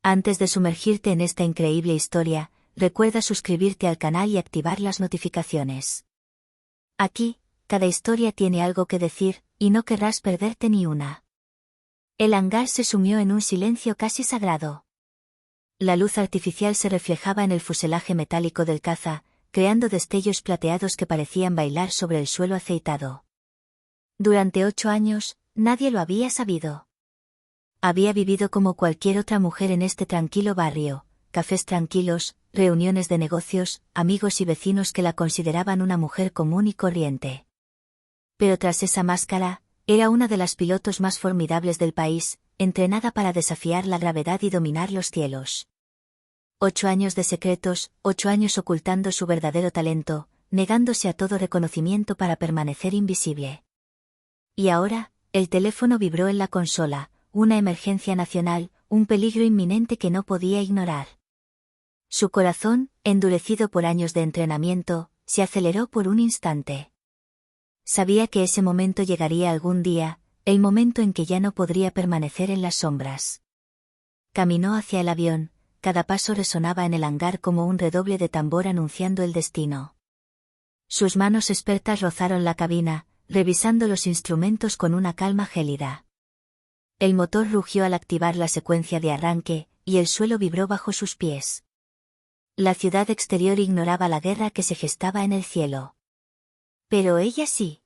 Antes de sumergirte en esta increíble historia, recuerda suscribirte al canal y activar las notificaciones. Aquí, cada historia tiene algo que decir, y no querrás perderte ni una. El hangar se sumió en un silencio casi sagrado. La luz artificial se reflejaba en el fuselaje metálico del caza, creando destellos plateados que parecían bailar sobre el suelo aceitado. Durante 8 años, nadie lo había sabido. Había vivido como cualquier otra mujer en este tranquilo barrio, cafés tranquilos, reuniones de negocios, amigos y vecinos que la consideraban una mujer común y corriente. Pero tras esa máscara, era una de las pilotos más formidables del país, entrenada para desafiar la gravedad y dominar los cielos. 8 años de secretos, 8 años ocultando su verdadero talento, negándose a todo reconocimiento para permanecer invisible. Y ahora, el teléfono vibró en la consola, una emergencia nacional, un peligro inminente que no podía ignorar. Su corazón, endurecido por años de entrenamiento, se aceleró por un instante. Sabía que ese momento llegaría algún día, el momento en que ya no podría permanecer en las sombras. Caminó hacia el avión, cada paso resonaba en el hangar como un redoble de tambor anunciando el destino. Sus manos expertas rozaron la cabina, revisando los instrumentos con una calma gélida. El motor rugió al activar la secuencia de arranque, y el suelo vibró bajo sus pies. La ciudad exterior ignoraba la guerra que se gestaba en el cielo. Pero ella sí.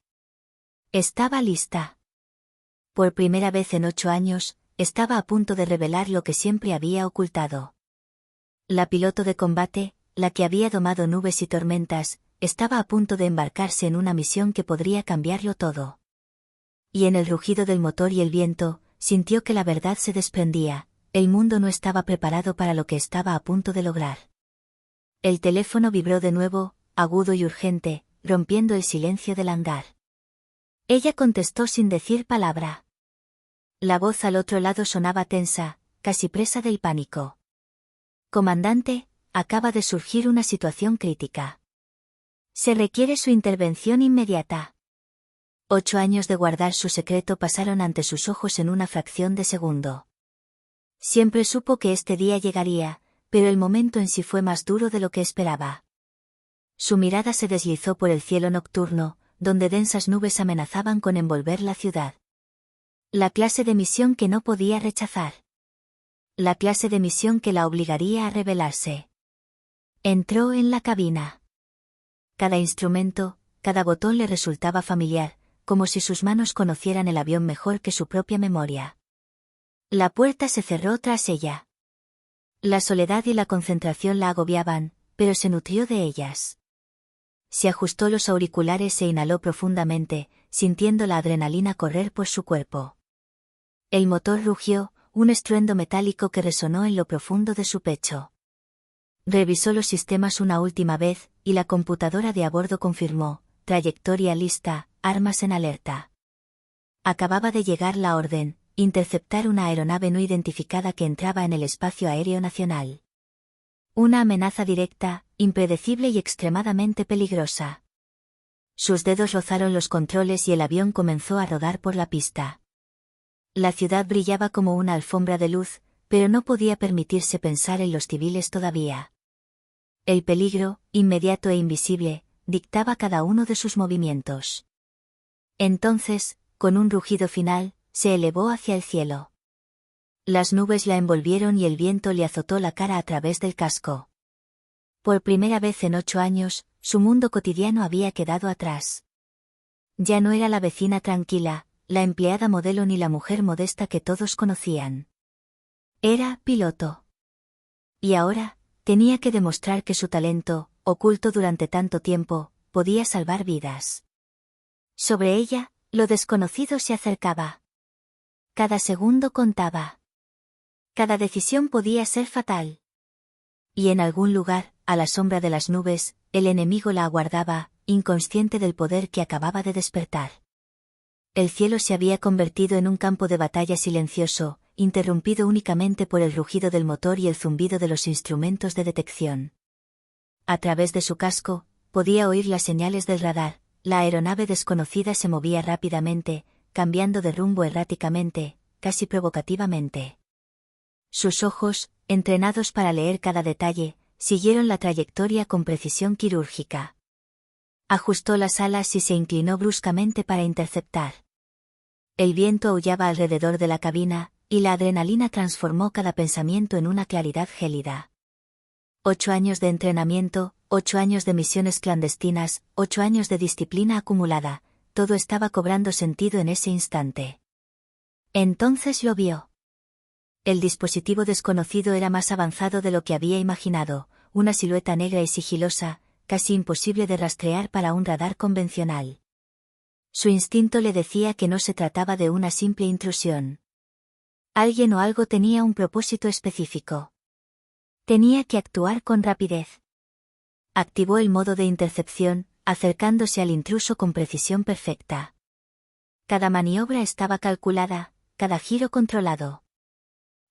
Estaba lista. Por primera vez en 8 años, estaba a punto de revelar lo que siempre había ocultado. La piloto de combate, la que había domado nubes y tormentas, estaba a punto de embarcarse en una misión que podría cambiarlo todo. Y en el rugido del motor y el viento, sintió que la verdad se desprendía, el mundo no estaba preparado para lo que estaba a punto de lograr. El teléfono vibró de nuevo, agudo y urgente, rompiendo el silencio del hangar. Ella contestó sin decir palabra. La voz al otro lado sonaba tensa, casi presa del pánico. Comandante, acaba de surgir una situación crítica. Se requiere su intervención inmediata. 8 años de guardar su secreto pasaron ante sus ojos en una fracción de segundo. Siempre supo que este día llegaría, pero el momento en sí fue más duro de lo que esperaba. Su mirada se deslizó por el cielo nocturno, donde densas nubes amenazaban con envolver la ciudad. La clase de misión que no podía rechazar. La clase de misión que la obligaría a rebelarse. Entró en la cabina. Cada instrumento, cada botón le resultaba familiar, como si sus manos conocieran el avión mejor que su propia memoria. La puerta se cerró tras ella. La soledad y la concentración la agobiaban, pero se nutrió de ellas. Se ajustó los auriculares e inhaló profundamente, sintiendo la adrenalina correr por su cuerpo. El motor rugió, un estruendo metálico que resonó en lo profundo de su pecho. Revisó los sistemas una última vez, y la computadora de a bordo confirmó: trayectoria lista, armas en alerta. Acababa de llegar la orden: interceptar una aeronave no identificada que entraba en el espacio aéreo nacional. Una amenaza directa, impredecible y extremadamente peligrosa. Sus dedos rozaron los controles y el avión comenzó a rodar por la pista. La ciudad brillaba como una alfombra de luz, pero no podía permitirse pensar en los civiles todavía. El peligro, inmediato e invisible, dictaba cada uno de sus movimientos. Entonces, con un rugido final, se elevó hacia el cielo. Las nubes la envolvieron y el viento le azotó la cara a través del casco. Por primera vez en 8 años, su mundo cotidiano había quedado atrás. Ya no era la vecina tranquila, la empleada modelo ni la mujer modesta que todos conocían. Era piloto. Y ahora, tenía que demostrar que su talento, oculto durante tanto tiempo, podía salvar vidas. Sobre ella, lo desconocido se acercaba. Cada segundo contaba. Cada decisión podía ser fatal. Y en algún lugar, a la sombra de las nubes, el enemigo la aguardaba, inconsciente del poder que acababa de despertar. El cielo se había convertido en un campo de batalla silencioso, interrumpido únicamente por el rugido del motor y el zumbido de los instrumentos de detección. A través de su casco, podía oír las señales del radar. La aeronave desconocida se movía rápidamente, cambiando de rumbo erráticamente, casi provocativamente. Sus ojos, entrenados para leer cada detalle, siguieron la trayectoria con precisión quirúrgica. Ajustó las alas y se inclinó bruscamente para interceptar. El viento aullaba alrededor de la cabina, y la adrenalina transformó cada pensamiento en una claridad gélida. 8 años de entrenamiento, 8 años de misiones clandestinas, 8 años de disciplina acumulada, todo estaba cobrando sentido en ese instante. Entonces lo vio. El dispositivo desconocido era más avanzado de lo que había imaginado, una silueta negra y sigilosa, casi imposible de rastrear para un radar convencional. Su instinto le decía que no se trataba de una simple intrusión. Alguien o algo tenía un propósito específico. Tenía que actuar con rapidez. Activó el modo de intercepción, acercándose al intruso con precisión perfecta. Cada maniobra estaba calculada, cada giro controlado.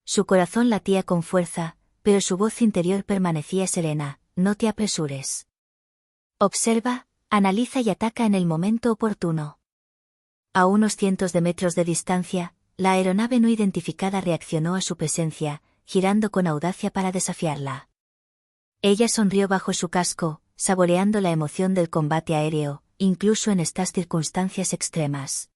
Su corazón latía con fuerza, pero su voz interior permanecía serena: no te apresures. Observa, analiza y ataca en el momento oportuno. A unos cientos de metros de distancia, la aeronave no identificada reaccionó a su presencia, girando con audacia para desafiarla. Ella sonrió bajo su casco, saboreando la emoción del combate aéreo, incluso en estas circunstancias extremas.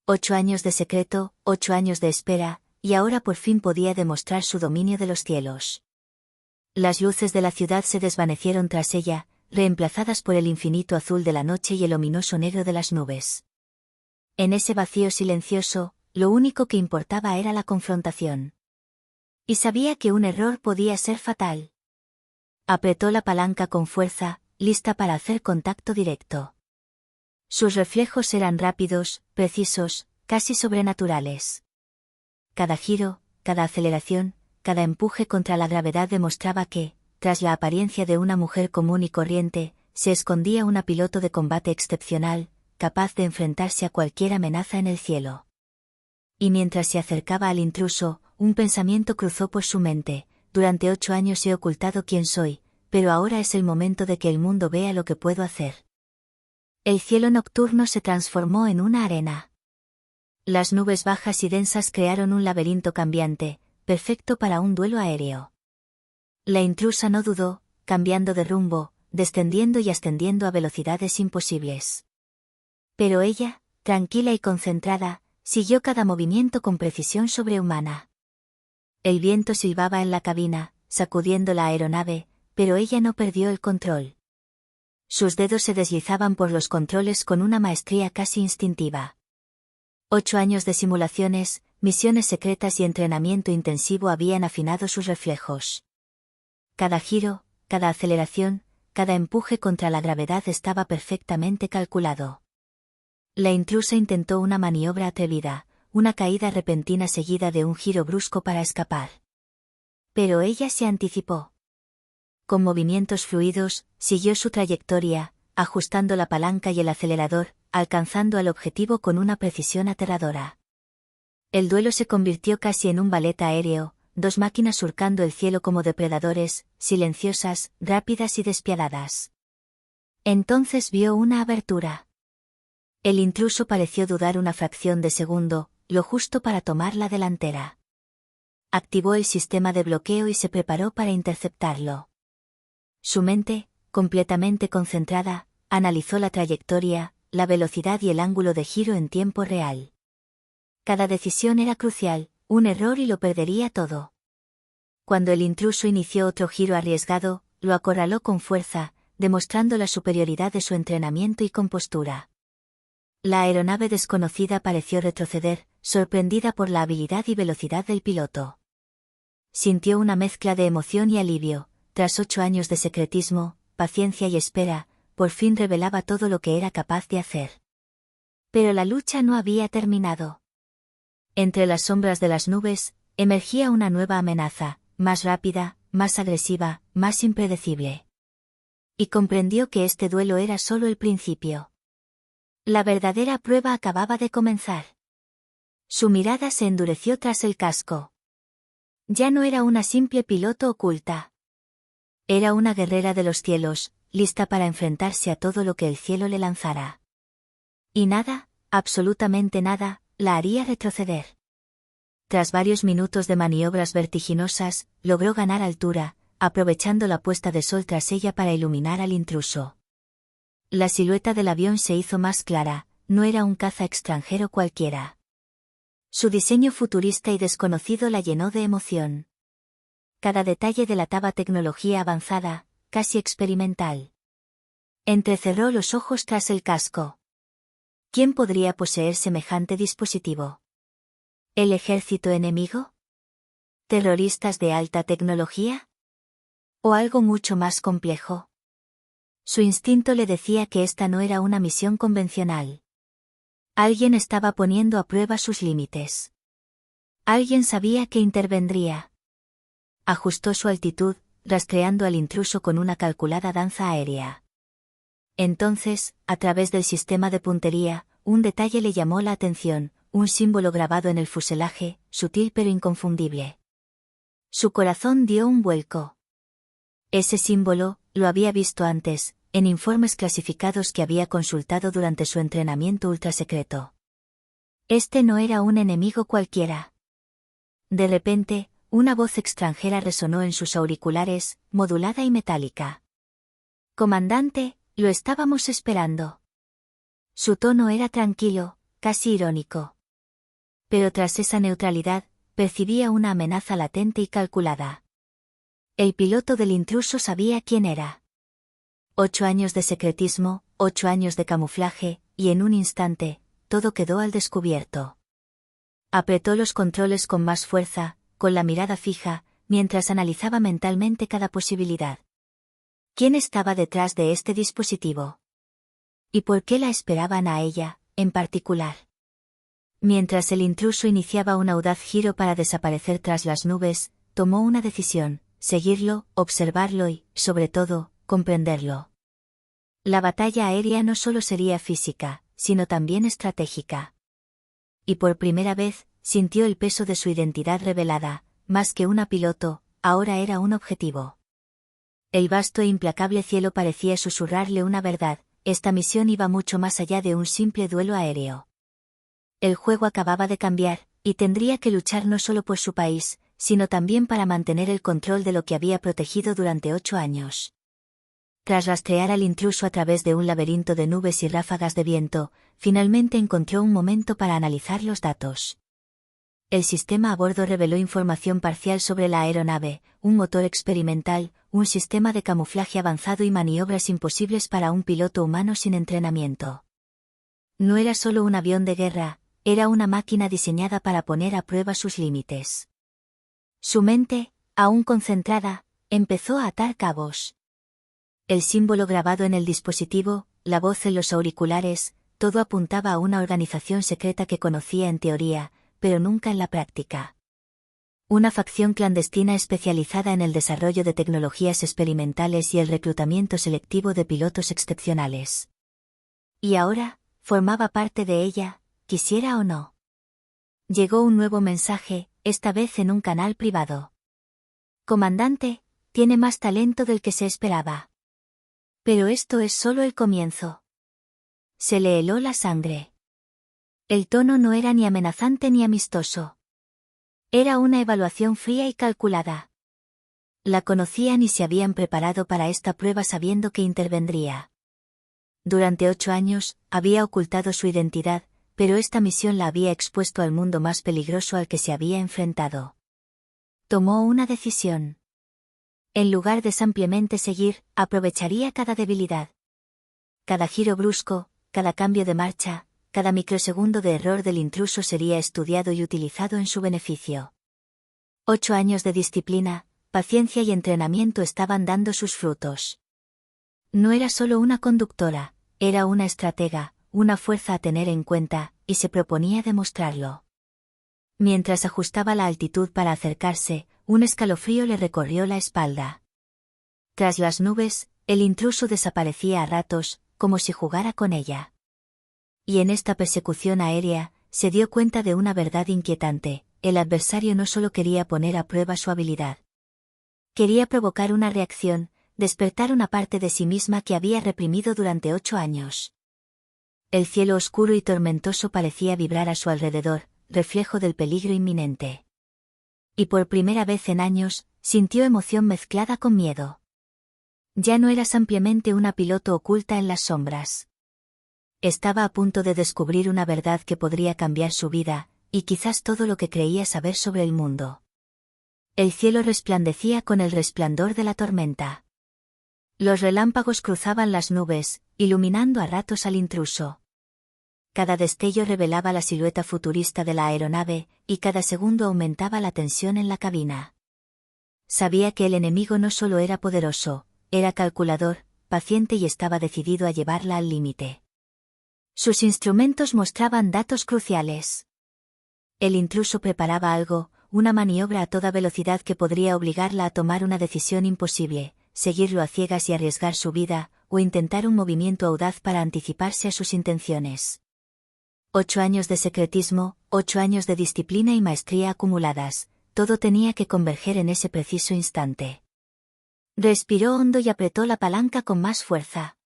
8 años de secreto, 8 años de espera, y ahora por fin podía demostrar su dominio de los cielos. Las luces de la ciudad se desvanecieron tras ella, reemplazadas por el infinito azul de la noche y el ominoso negro de las nubes. En ese vacío silencioso, lo único que importaba era la confrontación. Y sabía que un error podía ser fatal. Apretó la palanca con fuerza, lista para hacer contacto directo. Sus reflejos eran rápidos, precisos, casi sobrenaturales. Cada giro, cada aceleración, cada empuje contra la gravedad demostraba que, tras la apariencia de una mujer común y corriente, se escondía una piloto de combate excepcional, capaz de enfrentarse a cualquier amenaza en el cielo. Y mientras se acercaba al intruso, un pensamiento cruzó por su mente: durante 8 años he ocultado quién soy, pero ahora es el momento de que el mundo vea lo que puedo hacer. El cielo nocturno se transformó en una arena. Las nubes bajas y densas crearon un laberinto cambiante, perfecto para un duelo aéreo. La intrusa no dudó, cambiando de rumbo, descendiendo y ascendiendo a velocidades imposibles. Pero ella, tranquila y concentrada, siguió cada movimiento con precisión sobrehumana. El viento silbaba en la cabina, sacudiendo la aeronave, pero ella no perdió el control. Sus dedos se deslizaban por los controles con una maestría casi instintiva. 8 años de simulaciones, misiones secretas y entrenamiento intensivo habían afinado sus reflejos. Cada giro, cada aceleración, cada empuje contra la gravedad estaba perfectamente calculado. La intrusa intentó una maniobra atrevida, una caída repentina seguida de un giro brusco para escapar. Pero ella se anticipó. Con movimientos fluidos, siguió su trayectoria, ajustando la palanca y el acelerador, alcanzando al objetivo con una precisión aterradora. El duelo se convirtió casi en un ballet aéreo, 2 máquinas surcando el cielo como depredadores, silenciosas, rápidas y despiadadas. Entonces vio una abertura. El intruso pareció dudar una fracción de segundo, lo justo para tomar la delantera. Activó el sistema de bloqueo y se preparó para interceptarlo. Su mente, completamente concentrada, analizó la trayectoria, la velocidad y el ángulo de giro en tiempo real. Cada decisión era crucial, un error y lo perdería todo. Cuando el intruso inició otro giro arriesgado, lo acorraló con fuerza, demostrando la superioridad de su entrenamiento y compostura. La aeronave desconocida pareció retroceder, sorprendida por la habilidad y velocidad del piloto. Sintió una mezcla de emoción y alivio. Tras 8 años de secretismo, paciencia y espera, por fin revelaba todo lo que era capaz de hacer. Pero la lucha no había terminado. Entre las sombras de las nubes, emergía una nueva amenaza, más rápida, más agresiva, más impredecible. Y comprendió que este duelo era solo el principio. La verdadera prueba acababa de comenzar. Su mirada se endureció tras el casco. Ya no era una simple piloto oculta. Era una guerrera de los cielos, lista para enfrentarse a todo lo que el cielo le lanzara. Y nada, absolutamente nada, la haría retroceder. Tras varios minutos de maniobras vertiginosas, logró ganar altura, aprovechando la puesta de sol tras ella para iluminar al intruso. La silueta del avión se hizo más clara, no era un caza extranjero cualquiera. Su diseño futurista y desconocido la llenó de emoción. Cada detalle delataba tecnología avanzada, casi experimental. Entrecerró los ojos tras el casco. ¿Quién podría poseer semejante dispositivo? ¿El ejército enemigo? ¿Terroristas de alta tecnología? ¿O algo mucho más complejo? Su instinto le decía que esta no era una misión convencional. Alguien estaba poniendo a prueba sus límites. Alguien sabía que intervendría. Ajustó su altitud, rastreando al intruso con una calculada danza aérea. Entonces, a través del sistema de puntería, un detalle le llamó la atención, un símbolo grabado en el fuselaje, sutil pero inconfundible. Su corazón dio un vuelco. Ese símbolo, lo había visto antes, en informes clasificados que había consultado durante su entrenamiento ultrasecreto. Este no era un enemigo cualquiera. De repente, una voz extranjera resonó en sus auriculares, modulada y metálica. «Comandante, lo estábamos esperando». Su tono era tranquilo, casi irónico. Pero tras esa neutralidad, percibía una amenaza latente y calculada. El piloto del intruso sabía quién era. 8 años de secretismo, 8 años de camuflaje, y en un instante, todo quedó al descubierto. Apretó los controles con más fuerza, con la mirada fija, mientras analizaba mentalmente cada posibilidad. ¿Quién estaba detrás de este dispositivo? ¿Y por qué la esperaban a ella, en particular? Mientras el intruso iniciaba un audaz giro para desaparecer tras las nubes, tomó una decisión: seguirlo, observarlo y, sobre todo, comprenderlo. La batalla aérea no solo sería física, sino también estratégica. Y por primera vez, sintió el peso de su identidad revelada, más que una piloto, ahora era un objetivo. El vasto e implacable cielo parecía susurrarle una verdad: esta misión iba mucho más allá de un simple duelo aéreo. El juego acababa de cambiar, y tendría que luchar no solo por su país, sino también para mantener el control de lo que había protegido durante 8 años. Tras rastrear al intruso a través de un laberinto de nubes y ráfagas de viento, finalmente encontró un momento para analizar los datos. El sistema a bordo reveló información parcial sobre la aeronave: un motor experimental, un sistema de camuflaje avanzado y maniobras imposibles para un piloto humano sin entrenamiento. No era solo un avión de guerra, era una máquina diseñada para poner a prueba sus límites. Su mente, aún concentrada, empezó a atar cabos. El símbolo grabado en el dispositivo, la voz en los auriculares, todo apuntaba a una organización secreta que conocía en teoría, pero nunca en la práctica. Una facción clandestina especializada en el desarrollo de tecnologías experimentales y el reclutamiento selectivo de pilotos excepcionales. Y ahora, formaba parte de ella, quisiera o no. Llegó un nuevo mensaje, esta vez en un canal privado. «Comandante, tiene más talento del que se esperaba. Pero esto es solo el comienzo». Se le heló la sangre. El tono no era ni amenazante ni amistoso. Era una evaluación fría y calculada. La conocían y se habían preparado para esta prueba sabiendo que intervendría. Durante 8 años, había ocultado su identidad, pero esta misión la había expuesto al mundo más peligroso al que se había enfrentado. Tomó una decisión. En lugar de simplemente seguir, aprovecharía cada debilidad. Cada giro brusco, cada cambio de marcha, cada microsegundo de error del intruso sería estudiado y utilizado en su beneficio. 8 años de disciplina, paciencia y entrenamiento estaban dando sus frutos. No era solo una conductora, era una estratega, una fuerza a tener en cuenta, y se proponía demostrarlo. Mientras ajustaba la altitud para acercarse, un escalofrío le recorrió la espalda. Tras las nubes, el intruso desaparecía a ratos, como si jugara con ella. Y en esta persecución aérea, se dio cuenta de una verdad inquietante: el adversario no solo quería poner a prueba su habilidad. Quería provocar una reacción, despertar una parte de sí misma que había reprimido durante 8 años. El cielo oscuro y tormentoso parecía vibrar a su alrededor, reflejo del peligro inminente. Y por primera vez en años, sintió emoción mezclada con miedo. Ya no era simplemente una piloto oculta en las sombras. Estaba a punto de descubrir una verdad que podría cambiar su vida, y quizás todo lo que creía saber sobre el mundo. El cielo resplandecía con el resplandor de la tormenta. Los relámpagos cruzaban las nubes, iluminando a ratos al intruso. Cada destello revelaba la silueta futurista de la aeronave, y cada segundo aumentaba la tensión en la cabina. Sabía que el enemigo no solo era poderoso, era calculador, paciente y estaba decidido a llevarla al límite. Sus instrumentos mostraban datos cruciales. El intruso preparaba algo, una maniobra a toda velocidad que podría obligarla a tomar una decisión imposible, seguirlo a ciegas y arriesgar su vida, o intentar un movimiento audaz para anticiparse a sus intenciones. 8 años de secretismo, 8 años de disciplina y maestría acumuladas, todo tenía que converger en ese preciso instante. Respiró hondo y apretó la palanca con más fuerza.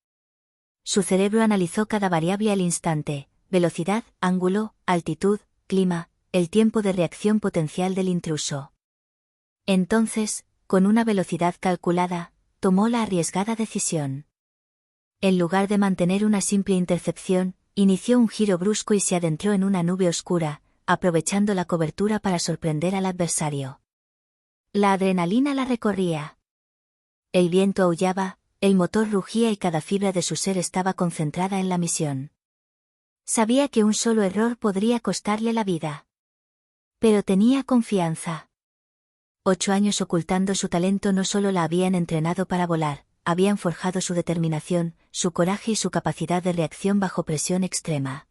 Su cerebro analizó cada variable al instante: velocidad, ángulo, altitud, clima, el tiempo de reacción potencial del intruso. Entonces, con una velocidad calculada, tomó la arriesgada decisión. En lugar de mantener una simple intercepción, inició un giro brusco y se adentró en una nube oscura, aprovechando la cobertura para sorprender al adversario. La adrenalina la recorría. El viento aullaba, el motor rugía y cada fibra de su ser estaba concentrada en la misión. Sabía que un solo error podría costarle la vida. Pero tenía confianza. 8 años ocultando su talento no solo la habían entrenado para volar, habían forjado su determinación, su coraje y su capacidad de reacción bajo presión extrema.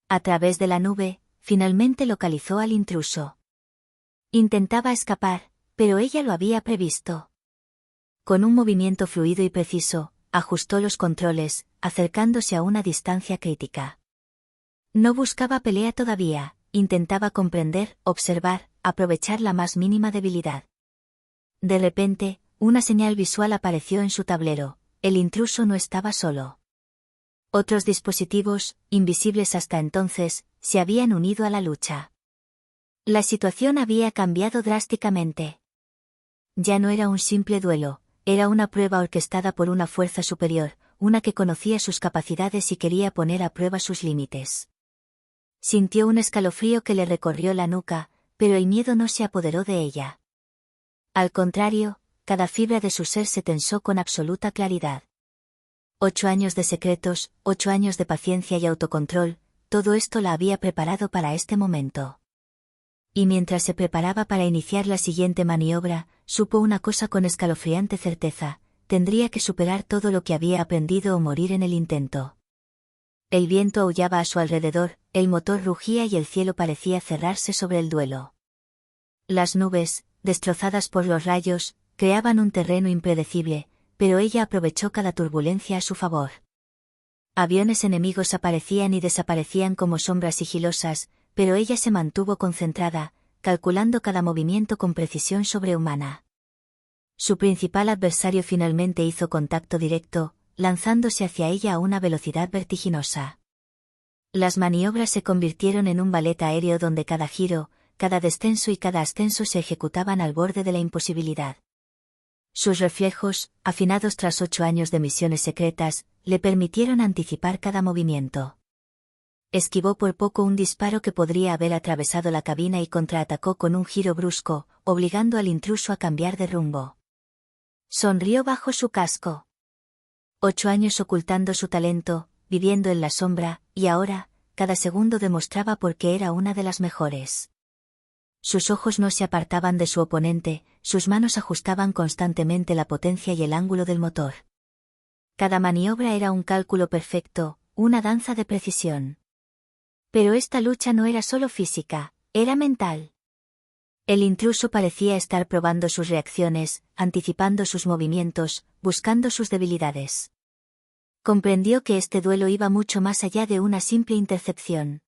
A través de la nube, finalmente localizó al intruso. Intentaba escapar, pero ella lo había previsto. Con un movimiento fluido y preciso, ajustó los controles, acercándose a una distancia crítica. No buscaba pelea todavía, intentaba comprender, observar, aprovechar la más mínima debilidad. De repente, una señal visual apareció en su tablero: el intruso no estaba solo. Otros dispositivos, invisibles hasta entonces, se habían unido a la lucha. La situación había cambiado drásticamente. Ya no era un simple duelo, era una prueba orquestada por una fuerza superior, una que conocía sus capacidades y quería poner a prueba sus límites. Sintió un escalofrío que le recorrió la nuca, pero el miedo no se apoderó de ella. Al contrario, cada fibra de su ser se tensó con absoluta claridad. 8 años de secretos, 8 años de paciencia y autocontrol, todo esto la había preparado para este momento. Y mientras se preparaba para iniciar la siguiente maniobra, supo una cosa con escalofriante certeza: tendría que superar todo lo que había aprendido o morir en el intento. El viento aullaba a su alrededor, el motor rugía y el cielo parecía cerrarse sobre el duelo. Las nubes, destrozadas por los rayos, creaban un terreno impredecible, pero ella aprovechó cada turbulencia a su favor. Aviones enemigos aparecían y desaparecían como sombras sigilosas, pero ella se mantuvo concentrada, calculando cada movimiento con precisión sobrehumana. Su principal adversario finalmente hizo contacto directo, lanzándose hacia ella a una velocidad vertiginosa. Las maniobras se convirtieron en un ballet aéreo donde cada giro, cada descenso y cada ascenso se ejecutaban al borde de la imposibilidad. Sus reflejos, afinados tras 8 años de misiones secretas, le permitieron anticipar cada movimiento. Esquivó por poco un disparo que podría haber atravesado la cabina y contraatacó con un giro brusco, obligando al intruso a cambiar de rumbo. Sonrió bajo su casco. 8 años ocultando su talento, viviendo en la sombra, y ahora, cada segundo demostraba por qué era una de las mejores. Sus ojos no se apartaban de su oponente, sus manos ajustaban constantemente la potencia y el ángulo del motor. Cada maniobra era un cálculo perfecto, una danza de precisión. Pero esta lucha no era solo física, era mental. El intruso parecía estar probando sus reacciones, anticipando sus movimientos, buscando sus debilidades. Comprendió que este duelo iba mucho más allá de una simple intercepción.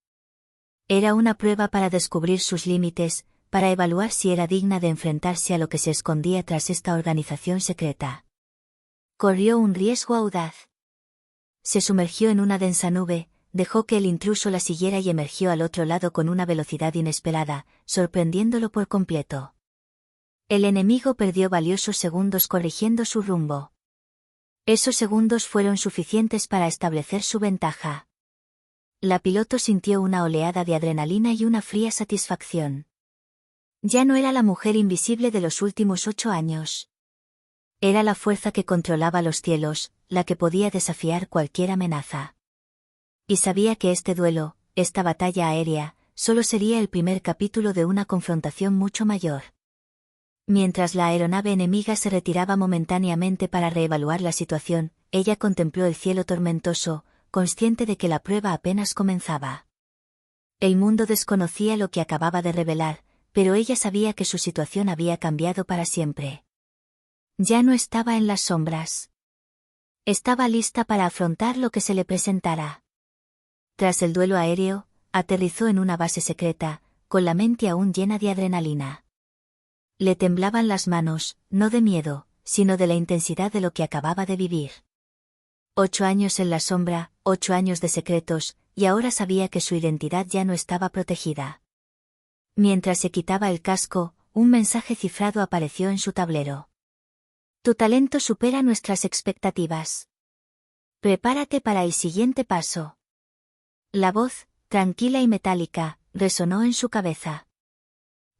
Era una prueba para descubrir sus límites, para evaluar si era digna de enfrentarse a lo que se escondía tras esta organización secreta. Corrió un riesgo audaz. Se sumergió en una densa nube, dejó que el intruso la siguiera y emergió al otro lado con una velocidad inesperada, sorprendiéndolo por completo. El enemigo perdió valiosos segundos corrigiendo su rumbo. Esos segundos fueron suficientes para establecer su ventaja. La piloto sintió una oleada de adrenalina y una fría satisfacción. Ya no era la mujer invisible de los últimos 8 años. Era la fuerza que controlaba los cielos, la que podía desafiar cualquier amenaza. Y sabía que este duelo, esta batalla aérea, solo sería el primer capítulo de una confrontación mucho mayor. Mientras la aeronave enemiga se retiraba momentáneamente para reevaluar la situación, ella contempló el cielo tormentoso, consciente de que la prueba apenas comenzaba. El mundo desconocía lo que acababa de revelar, pero ella sabía que su situación había cambiado para siempre. Ya no estaba en las sombras. Estaba lista para afrontar lo que se le presentara. Tras el duelo aéreo, aterrizó en una base secreta, con la mente aún llena de adrenalina. Le temblaban las manos, no de miedo, sino de la intensidad de lo que acababa de vivir. 8 años en la sombra, 8 años de secretos, y ahora sabía que su identidad ya no estaba protegida. Mientras se quitaba el casco, un mensaje cifrado apareció en su tablero. Tu talento supera nuestras expectativas. Prepárate para el siguiente paso. La voz, tranquila y metálica, resonó en su cabeza.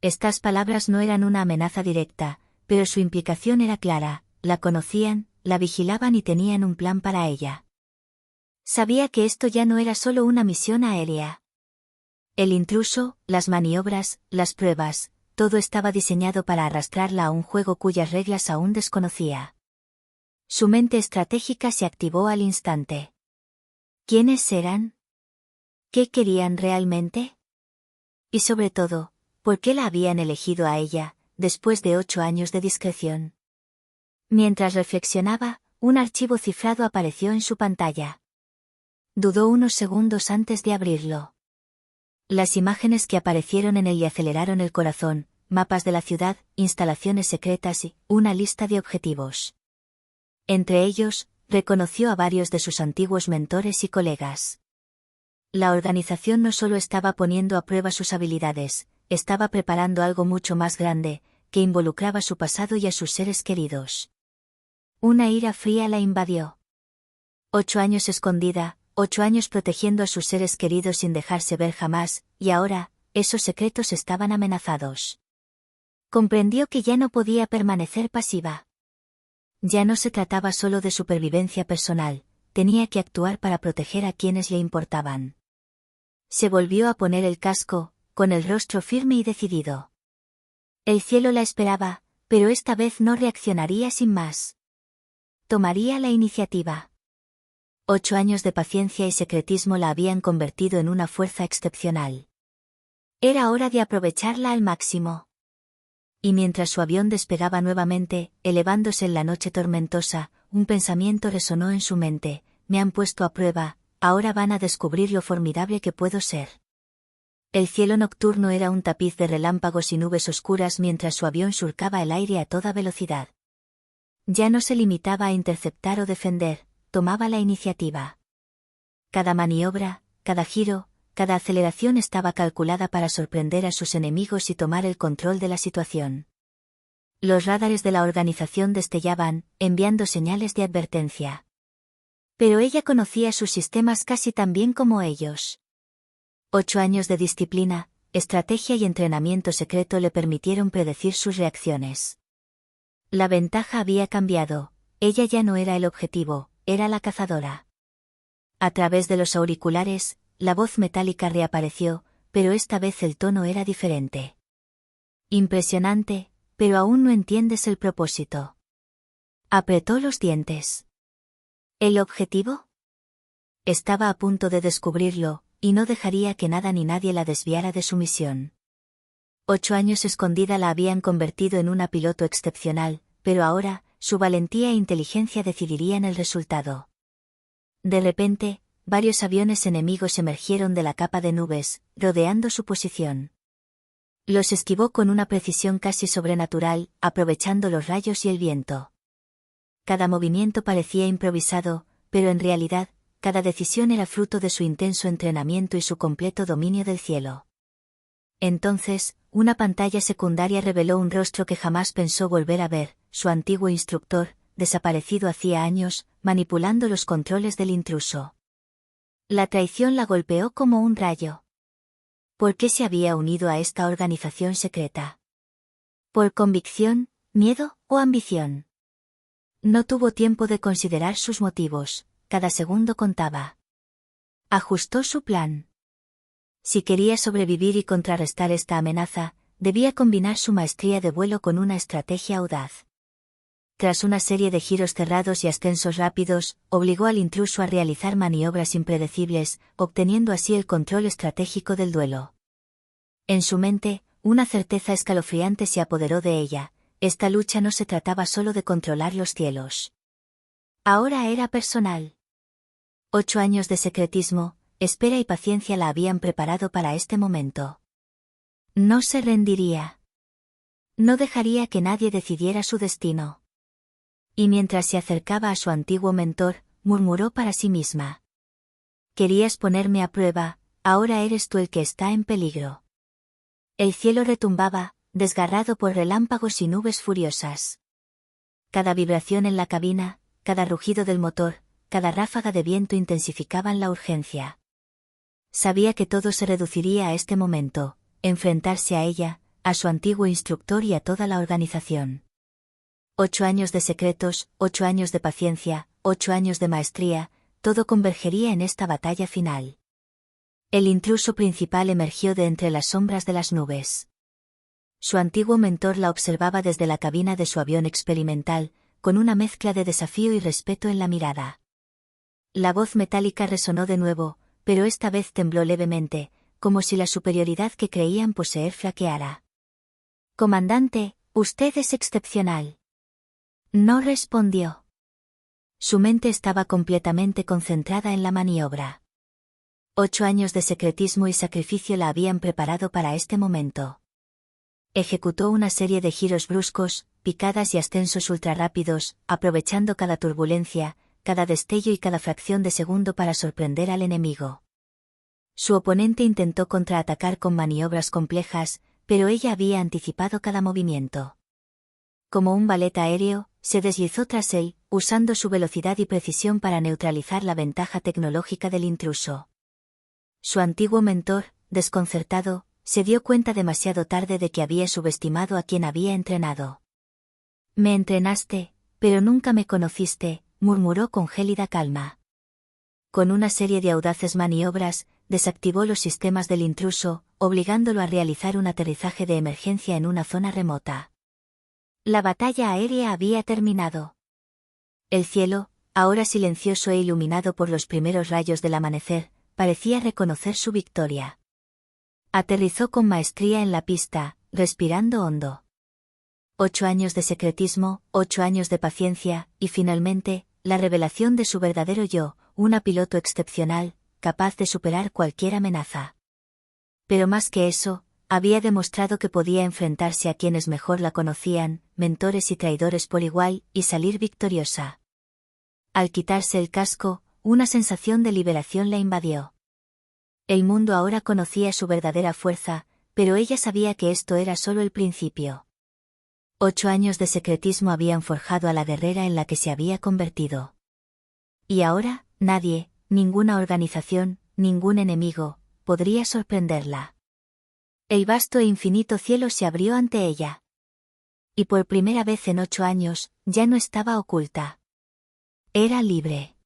Estas palabras no eran una amenaza directa, pero su implicación era clara, la conocían, la vigilaban y tenían un plan para ella. Sabía que esto ya no era solo una misión aérea. El intruso, las maniobras, las pruebas, todo estaba diseñado para arrastrarla a un juego cuyas reglas aún desconocía. Su mente estratégica se activó al instante. ¿Quiénes eran? ¿Qué querían realmente? Y sobre todo, ¿por qué la habían elegido a ella, después de 8 años de discreción? Mientras reflexionaba, un archivo cifrado apareció en su pantalla. Dudó unos segundos antes de abrirlo. Las imágenes que aparecieron en él le aceleraron el corazón, mapas de la ciudad, instalaciones secretas y una lista de objetivos. Entre ellos, reconoció a varios de sus antiguos mentores y colegas. La organización no solo estaba poniendo a prueba sus habilidades, estaba preparando algo mucho más grande, que involucraba su pasado y a sus seres queridos. Una ira fría la invadió. 8 años escondida, 8 años protegiendo a sus seres queridos sin dejarse ver jamás, y ahora, esos secretos estaban amenazados. Comprendió que ya no podía permanecer pasiva. Ya no se trataba solo de supervivencia personal, tenía que actuar para proteger a quienes le importaban. Se volvió a poner el casco, con el rostro firme y decidido. El cielo la esperaba, pero esta vez no reaccionaría sin más. Tomaría la iniciativa. 8 años de paciencia y secretismo la habían convertido en una fuerza excepcional. Era hora de aprovecharla al máximo. Y mientras su avión despegaba nuevamente, elevándose en la noche tormentosa, un pensamiento resonó en su mente: me han puesto a prueba, ahora van a descubrir lo formidable que puedo ser. El cielo nocturno era un tapiz de relámpagos y nubes oscuras mientras su avión surcaba el aire a toda velocidad. Ya no se limitaba a interceptar o defender, tomaba la iniciativa. Cada maniobra, cada giro, cada aceleración estaba calculada para sorprender a sus enemigos y tomar el control de la situación. Los radares de la organización destellaban, enviando señales de advertencia. Pero ella conocía sus sistemas casi tan bien como ellos. 8 años de disciplina, estrategia y entrenamiento secreto le permitieron predecir sus reacciones. La ventaja había cambiado, ella ya no era el objetivo, era la cazadora. A través de los auriculares, la voz metálica reapareció, pero esta vez el tono era diferente. Impresionante, pero aún no entiendes el propósito. Apretó los dientes. ¿El objetivo? Estaba a punto de descubrirlo, y no dejaría que nada ni nadie la desviara de su misión. 8 años escondida la habían convertido en una piloto excepcional, pero ahora, su valentía e inteligencia decidirían el resultado. De repente, varios aviones enemigos emergieron de la capa de nubes, rodeando su posición. Los esquivó con una precisión casi sobrenatural, aprovechando los rayos y el viento. Cada movimiento parecía improvisado, pero en realidad, cada decisión era fruto de su intenso entrenamiento y su completo dominio del cielo. Entonces, una pantalla secundaria reveló un rostro que jamás pensó volver a ver, su antiguo instructor, desaparecido hacía años, manipulando los controles del intruso. La traición la golpeó como un rayo. ¿Por qué se había unido a esta organización secreta? ¿Por convicción, miedo o ambición? No tuvo tiempo de considerar sus motivos, cada segundo contaba. Ajustó su plan. Si quería sobrevivir y contrarrestar esta amenaza, debía combinar su maestría de vuelo con una estrategia audaz. Tras una serie de giros cerrados y ascensos rápidos, obligó al intruso a realizar maniobras impredecibles, obteniendo así el control estratégico del duelo. En su mente, una certeza escalofriante se apoderó de ella: esta lucha no se trataba solo de controlar los cielos. Ahora era personal. 8 años de secretismo, espera y paciencia la habían preparado para este momento. No se rendiría. No dejaría que nadie decidiera su destino. Y mientras se acercaba a su antiguo mentor, murmuró para sí misma: querías ponerme a prueba, ahora eres tú el que está en peligro. El cielo retumbaba, desgarrado por relámpagos y nubes furiosas. Cada vibración en la cabina, cada rugido del motor, cada ráfaga de viento intensificaban la urgencia. Sabía que todo se reduciría a este momento: enfrentarse a ella, a su antiguo instructor y a toda la organización. 8 años de secretos, 8 años de paciencia, 8 años de maestría, todo convergería en esta batalla final. El intruso principal emergió de entre las sombras de las nubes. Su antiguo mentor la observaba desde la cabina de su avión experimental, con una mezcla de desafío y respeto en la mirada. La voz metálica resonó de nuevo, pero esta vez tembló levemente, como si la superioridad que creían poseer flaqueara. Comandante, usted es excepcional. No respondió. Su mente estaba completamente concentrada en la maniobra. 8 años de secretismo y sacrificio la habían preparado para este momento. Ejecutó una serie de giros bruscos, picadas y ascensos ultrarrápidos, aprovechando cada turbulencia, cada destello y cada fracción de segundo para sorprender al enemigo. Su oponente intentó contraatacar con maniobras complejas, pero ella había anticipado cada movimiento. Como un ballet aéreo, se deslizó tras él, usando su velocidad y precisión para neutralizar la ventaja tecnológica del intruso. Su antiguo mentor, desconcertado, se dio cuenta demasiado tarde de que había subestimado a quien había entrenado. Me entrenaste, pero nunca me conociste, murmuró con gélida calma. Con una serie de audaces maniobras, desactivó los sistemas del intruso, obligándolo a realizar un aterrizaje de emergencia en una zona remota. La batalla aérea había terminado. El cielo, ahora silencioso e iluminado por los primeros rayos del amanecer, parecía reconocer su victoria. Aterrizó con maestría en la pista, respirando hondo. 8 años de secretismo, 8 años de paciencia, y finalmente, la revelación de su verdadero yo, una piloto excepcional, capaz de superar cualquier amenaza. Pero más que eso, había demostrado que podía enfrentarse a quienes mejor la conocían, mentores y traidores por igual, y salir victoriosa. Al quitarse el casco, una sensación de liberación la invadió. El mundo ahora conocía su verdadera fuerza, pero ella sabía que esto era solo el principio. 8 años de secretismo habían forjado a la guerrera en la que se había convertido. Y ahora, nadie, ninguna organización, ningún enemigo, podría sorprenderla. El vasto e infinito cielo se abrió ante ella. Y por primera vez en 8 años, ya no estaba oculta. Era libre.